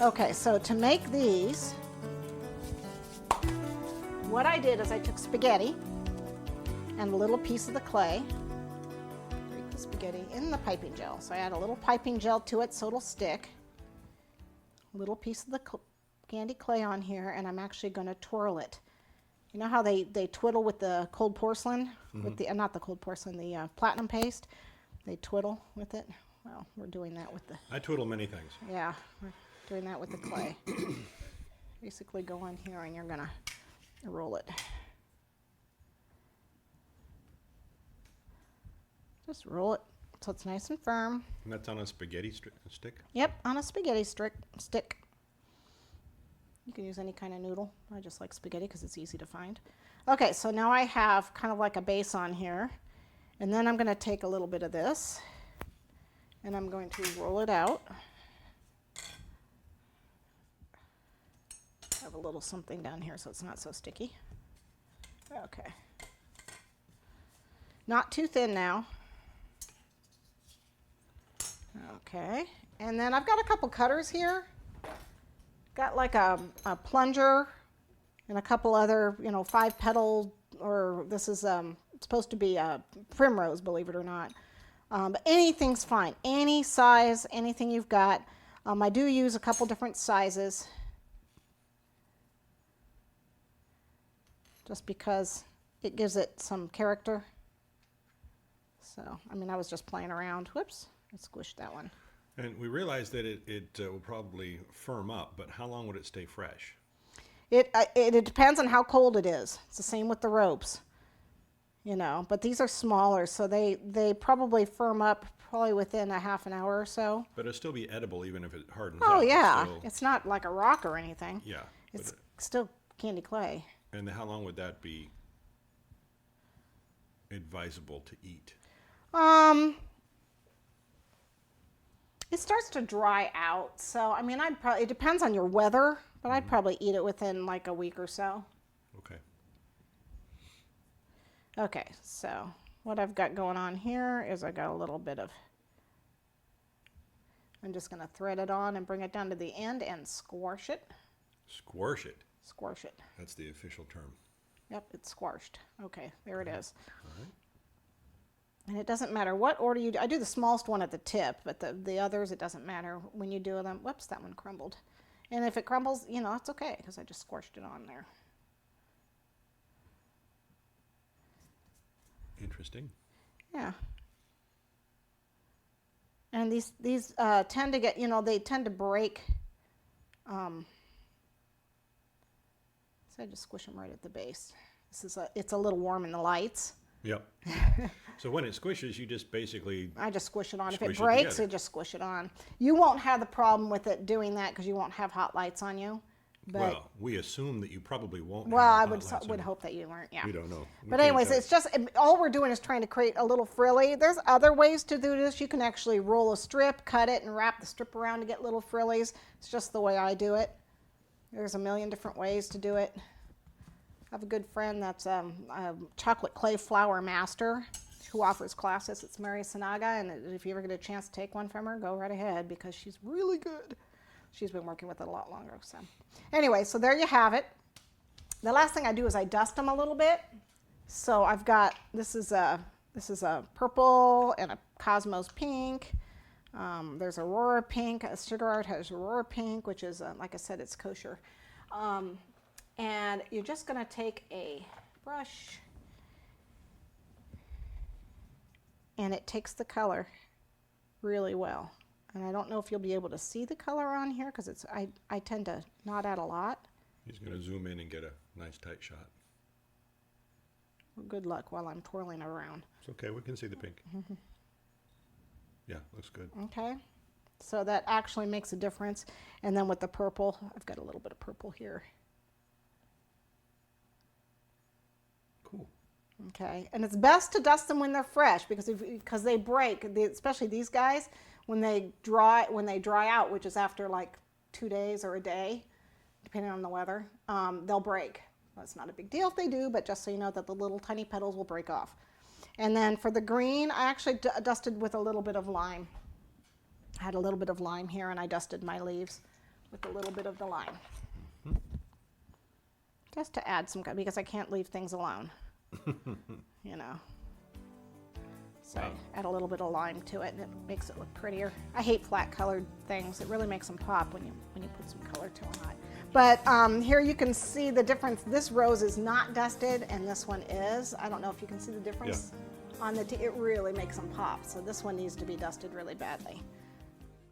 Okay, so to make these, what I did is I took spaghetti and a little piece of the clay, break the spaghetti in the piping gel. So I add a little piping gel to it so it'll stick. A little piece of the candy clay on here, and I'm actually going to twirl it. You know how they twiddle with the cold porcelain, with the not the cold porcelain, the platinum paste. They twiddle with it. Well, we're doing that with the. I twiddle many things. Yeah, we're doing that with the clay. Basically, go on here, and you're gonna roll it. Just roll it so it's nice and firm. And that's on a spaghetti stick? Yep, on a spaghetti stick. You can use any kind of noodle. I just like spaghetti because it's easy to find. Okay, so now I have kind of like a base on here. And then I'm going to take a little bit of this and I'm going to roll it out. I have a little something down here so it's not so sticky. Okay. Not too thin now. Okay, and then I've got a couple cutters here. Got like a plunger and a couple other, 5-petal, or this is supposed to be a primrose, believe it or not. But anything's fine, any size, anything you've got. I do use a couple different sizes, just because it gives it some character. So, I was just playing around. Whoops, I squished that one. And we realized that it will probably firm up, but how long would it stay fresh? It depends on how cold it is. It's the same with the ropes, but these are smaller, so they probably firm up probably within a half an hour or so. But it'll still be edible even if it hardens Oh, up. yeah. It's not like a rock or anything. Yeah. It's still candy clay. And how long would that be advisable to eat? It starts to dry out, so it depends on your weather, but I'd probably eat it within like a week or so. Okay. Okay, so what I've got going on here is I got a little bit of, I'm just going to thread it on and bring it down to the end and squash it. Squash it? Squash it. That's the official term. Yep, it's squashed. Okay, there it is. All right. And it doesn't matter what order you do. I do the smallest one at the tip, but the others, it doesn't matter when you do them. Whoops, that one crumbled. And if it crumbles, it's okay because I just squashed it on there. Interesting. Yeah. And these tend to get, they tend to break. So I just squish them right at the base. It's a little warm in the lights. Yep. So when it squishes, you just basically... I just squish it on. If Squish it it breaks, together. I just squish it on. You won't have the problem with it doing that because you won't have hot lights on you. But, Well, we assume that you probably won't. well, I have would hot lights would on. hope that you weren't. Yeah. We don't know. We But can't anyways, tell. it's just all we're doing is trying to create a little frilly. There's other ways to do this. You can actually roll a strip, cut it, and wrap the strip around to get little frillies. It's just the way I do it. There's a million different ways to do it. I have a good friend that's a chocolate clay flower master who offers classes. It's Mary Sanaga, and if you ever get a chance to take one from her, go right ahead because she's really good. She's been working with it a lot longer. So anyway, so there you have it. The last thing I do is I dust them a little bit. So I've got, this is a purple and a Cosmos pink. There's Aurora pink. Sugar Art has Aurora pink, which is, like I said, it's kosher. And you're just going to take a brush, and it takes the color really well. And I don't know if you'll be able to see the color on here because I tend to not add a lot. He's going to zoom in and get a nice tight shot. Well, good luck while I'm twirling around. It's okay. We can see the pink. Yeah, looks good. Okay, so that actually makes a difference. And then with the purple, I've got a little bit of purple here. Cool. Okay, and it's best to dust them when they're fresh because they break. Especially these guys, when they dry out, which is after like 2 days or a day, depending on the weather, they'll break. That's not a big deal if they do, but just so you know that the little tiny petals will break off. And then for the green, I actually dusted with a little bit of lime. I had a little bit of lime here, and I dusted my leaves with a little bit of the lime. Just to add some, because I can't leave things alone, you know. So add a little bit of lime to it, and it makes it look prettier. I hate flat colored things. It really makes them pop when you put some color to them. But here you can see the difference. This rose is not dusted, and this one is. I don't know if you can see the difference on the. It really makes them pop. So this one needs to be dusted really badly.